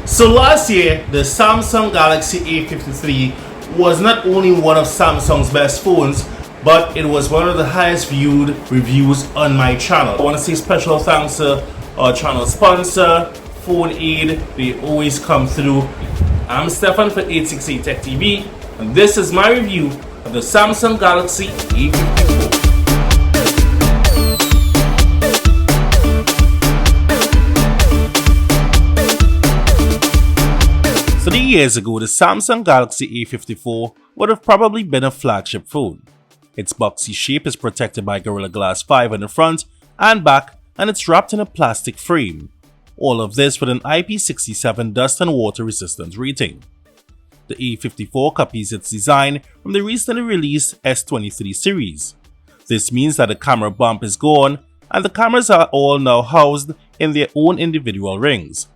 So last year, the Samsung Galaxy A53 was not only one of Samsung's best phones, but it was one of the highest viewed reviews on my channel. I want to say special thanks to our channel sponsor, Phone Aid. They always come through. I'm Stefan for 868 Tech TV, and this is my review of the Samsung Galaxy A54. 3 years ago, the Samsung Galaxy A54 would have probably been a flagship phone. Its boxy shape is protected by Gorilla Glass 5 on the front and back, and it's wrapped in a plastic frame. All of this with an IP67 dust and water resistance rating. The A54 copies its design from the recently released S23 series. This means that the camera bump is gone, and the cameras are all now housed in their own individual rings.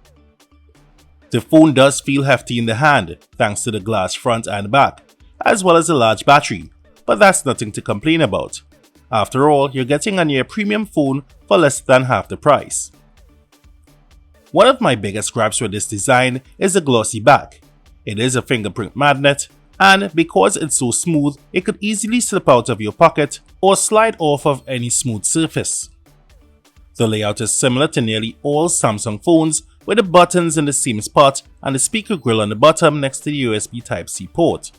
The phone does feel hefty in the hand thanks to the glass front and back, as well as a large battery, but that's nothing to complain about. After all, you're getting a near premium phone for less than half the price. One of my biggest gripes with this design is the glossy back. It is a fingerprint magnet, and because it's so smooth, it could easily slip out of your pocket or slide off of any smooth surface. The layout is similar to nearly all Samsung phones, with the buttons in the same spot and the speaker grill on the bottom next to the USB Type-C port,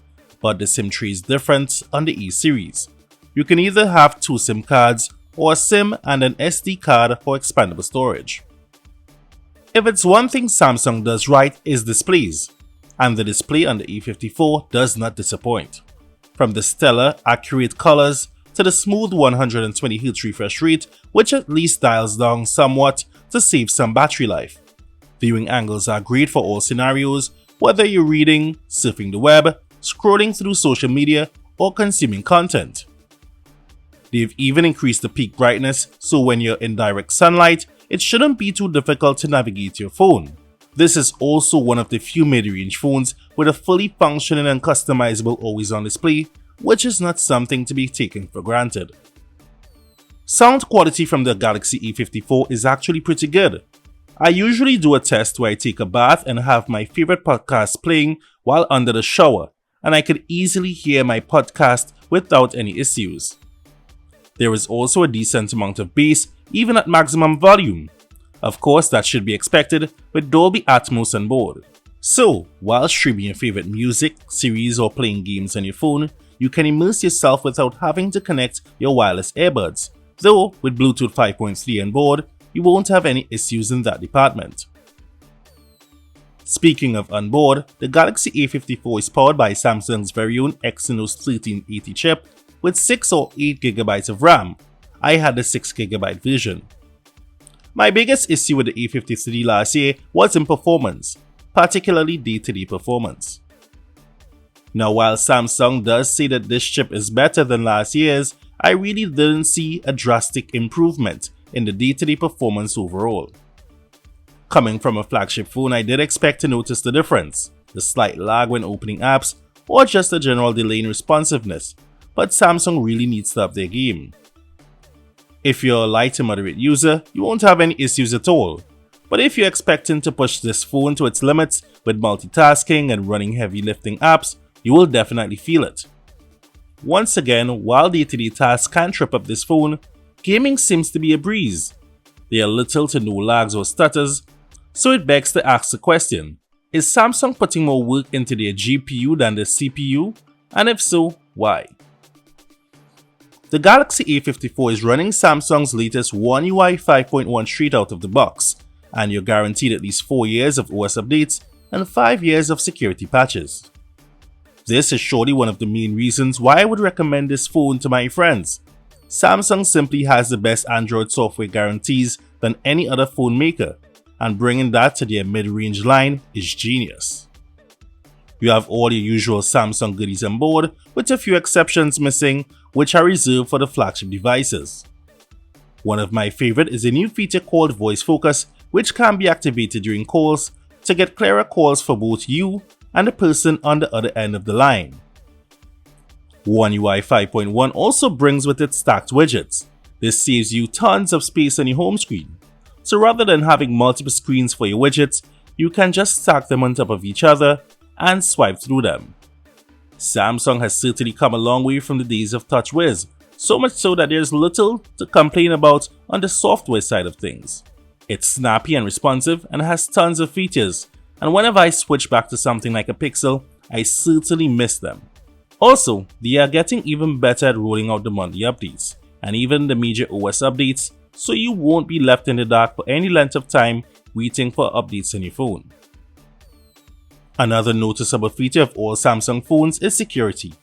but the SIM tray is different on the A series. You can either have 2 SIM cards or a SIM and an SD card for expandable storage. If it's one thing Samsung does right, is displays, and the display on the A54 does not disappoint. From the stellar, accurate colors to the smooth 120Hz refresh rate, which at least dials down somewhat to save some battery life. Viewing angles are great for all scenarios, whether you're reading, surfing the web, scrolling through social media, or consuming content. They've even increased the peak brightness, so when you're in direct sunlight, it shouldn't be too difficult to navigate your phone. This is also one of the few mid-range phones with a fully functioning and customizable always-on display, which is not something to be taken for granted. Sound quality from the Galaxy A54 is actually pretty good. I usually do a test where I take a bath and have my favorite podcast playing while under the shower, and I could easily hear my podcast without any issues. There is also a decent amount of bass even at maximum volume. Of course, that should be expected with Dolby Atmos on board. So, while streaming your favorite music, series or playing games on your phone, you can immerse yourself without having to connect your wireless earbuds, though with Bluetooth 5.3 on board, you won't have any issues in that department. Speaking of onboard, the Galaxy A54 is powered by Samsung's very own Exynos 1380 chip with 6 or 8GB of RAM. I had the 6GB version. My biggest issue with the A53 last year was in performance, particularly day-to-day performance. Now, while Samsung does say that this chip is better than last year's, I really didn't see a drastic improvement in the day-to-day performance overall. Coming from a flagship phone, I did expect to notice the difference, the slight lag when opening apps, or just a general delay in responsiveness, but Samsung really needs to up their game. If you're a light to moderate user, you won't have any issues at all, but if you're expecting to push this phone to its limits with multitasking and running heavy lifting apps, you will definitely feel it. Once again, while day-to-day tasks can trip up this phone, gaming seems to be a breeze. There are little to no lags or stutters, so it begs to ask the question, is Samsung putting more work into their GPU than the CPU? And if so, why? The Galaxy A54 is running Samsung's latest One UI 5.1 straight out of the box, and you're guaranteed at least 4 years of OS updates and 5 years of security patches. This is surely one of the main reasons why I would recommend this phone to my friends. Samsung simply has the best Android software guarantees than any other phone maker, and bringing that to their mid-range line is genius. You have all your usual Samsung goodies on board, with a few exceptions missing, which are reserved for the flagship devices. One of my favorite is a new feature called Voice Focus, which can be activated during calls to get clearer calls for both you and the person on the other end of the line. One UI 5.1 also brings with it stacked widgets. This saves you tons of space on your home screen. So rather than having multiple screens for your widgets, you can just stack them on top of each other and swipe through them. Samsung has certainly come a long way from the days of TouchWiz, so much so that there's little to complain about on the software side of things. It's snappy and responsive and has tons of features, and whenever I switch back to something like a Pixel, I certainly miss them. Also, they are getting even better at rolling out the monthly updates, and even the major OS updates, so you won't be left in the dark for any length of time waiting for updates on your phone. Another noticeable feature of all Samsung phones is security.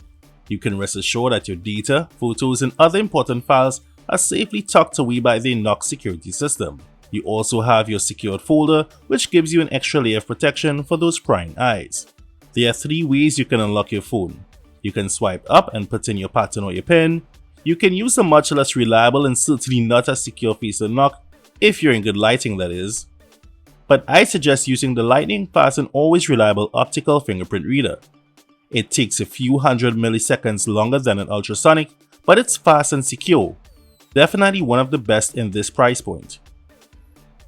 You can rest assured that your data, photos, and other important files are safely tucked away by the Knox security system. You also have your secured folder, which gives you an extra layer of protection for those prying eyes. There are 3 ways you can unlock your phone. You can swipe up and put in your pattern or your PIN. You can use a much less reliable and certainly not as secure face unlock, if you're in good lighting that is. But I suggest using the lightning fast and always reliable optical fingerprint reader. It takes a few hundred milliseconds longer than an ultrasonic, but it's fast and secure. Definitely one of the best in this price point.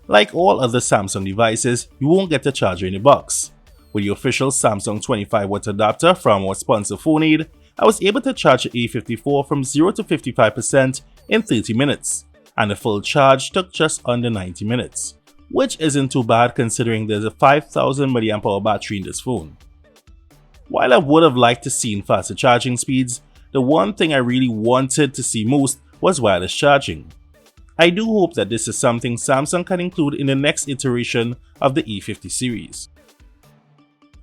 Like all other Samsung devices, you won't get a charger in the box. With the official Samsung 25W adapter from our sponsor PhoneAid, I was able to charge the A54 from 0 to 55% in 30 minutes, and the full charge took just under 90 minutes, which isn't too bad considering there's a 5000 mAh battery in this phone. While I would have liked to see faster charging speeds, the one thing I really wanted to see most was wireless charging. I do hope that this is something Samsung can include in the next iteration of the A50 series.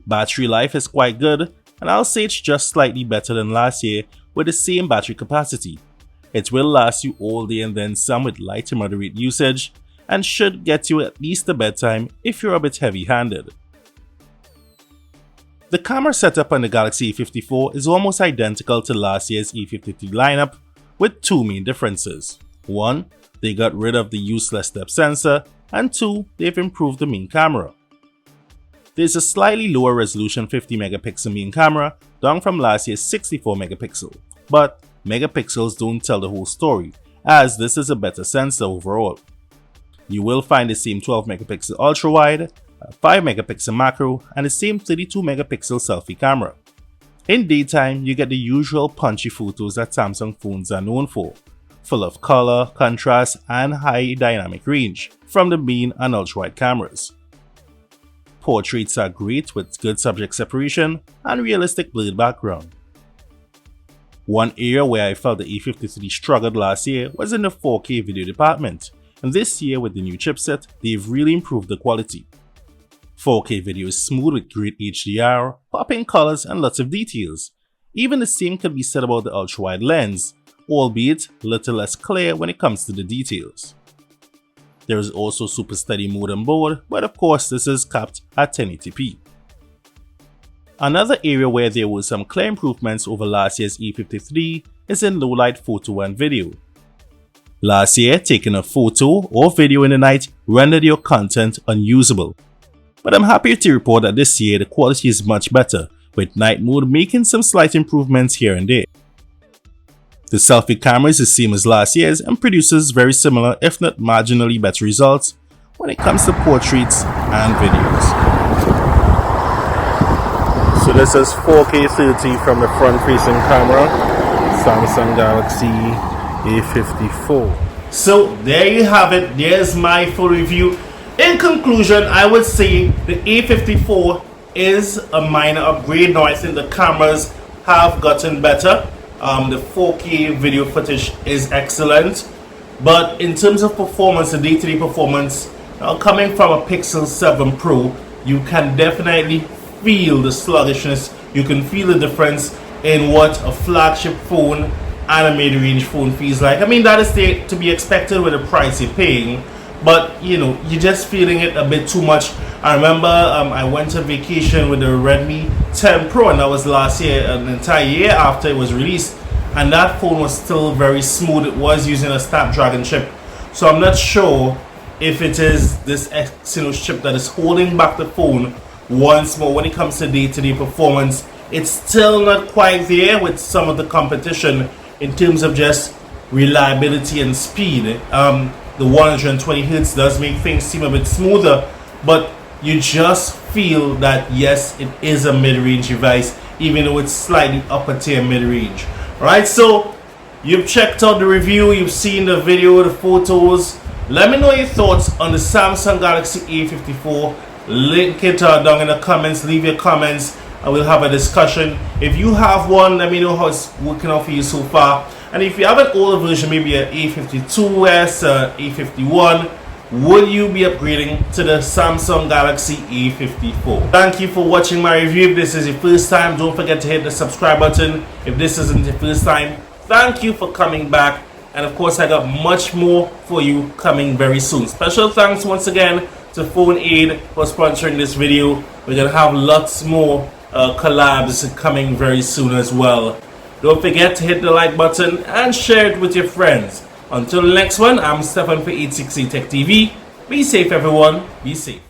Battery life is quite good, and I'll say it's just slightly better than last year with the same battery capacity. It will last you all day and then some with light to moderate usage, and should get you at least to bedtime if you're a bit heavy-handed. The camera setup on the Galaxy A54 is almost identical to last year's A53 lineup, with 2 main differences. 1, they got rid of the useless depth sensor, and 2, they've improved the main camera. There's a slightly lower resolution 50 megapixel main camera, down from last year's 64 megapixel, but megapixels don't tell the whole story, as this is a better sensor overall. You will find the same 12 megapixel ultra wide, a 5 megapixel macro, and the same 32 megapixel selfie camera. In daytime, you get the usual punchy photos that Samsung phones are known for, full of color, contrast, and high dynamic range from the main and ultra wide cameras. Portraits are great with good subject separation and realistic blurred background. One area where I felt the A53 struggled last year was in the 4K video department, and this year with the new chipset, they've really improved the quality. 4K video is smooth with great HDR, popping colors, and lots of details. Even the same can be said about the ultra-wide lens, albeit little less clear when it comes to the details. There is also super steady mode on board, but of course this is capped at 1080p. Another area where there were some clear improvements over last year's A53 is in low light photo and video. Last year, taking a photo or video in the night rendered your content unusable. But I'm happy to report that this year the quality is much better, with night mode making some slight improvements here and there. The selfie camera is the same as last year's and produces very similar if not marginally better results when it comes to portraits and videos. So this is 4K 30 from the front facing camera, Samsung Galaxy A54. So there you have it, there's my full review. In conclusion, I would say the A54 is a minor upgrade. Now I think the cameras have gotten better. The 4K video footage is excellent, but in terms of performance, the day-to-day performance, now coming from a Pixel 7 Pro, you can definitely feel the sluggishness. You can feel the difference in what a flagship phone and a mid-range phone feels like. I mean, that is to be expected with the price you're paying, but you know, you're just feeling it a bit too much. I remember I went on vacation with the Redmi 10 Pro, and that was last year, an entire year after it was released, and that phone was still very smooth. It was using a Snapdragon chip, so I'm not sure if it is this Exynos chip that is holding back the phone once more when it comes to day-to-day performance. It's still not quite there with some of the competition in terms of just reliability and speed. The 120Hz does make things seem a bit smoother, but you just feel that yes, it is a mid-range device, even though it's slightly upper tier mid-range. Alright, so you've checked out the review, you've seen the video, the photos. Let me know your thoughts on the Samsung Galaxy A54. Link it down in the comments, leave your comments and we'll have a discussion. If you have one, let me know how it's working out for you so far. And if you have an older version, maybe an A52s, A51, would you be upgrading to the Samsung Galaxy A54? Thank you for watching my review. If this is your first time, don't forget to hit the subscribe button. If this isn't your first time, thank you for coming back. And of course, I got much more for you coming very soon. Special thanks once again to Phone Aid for sponsoring this video. We're going to have lots more collabs coming very soon as well. Don't forget to hit the like button and share it with your friends. Until the next one, I'm Stefan for 868 Tech TV. Be safe everyone, be safe.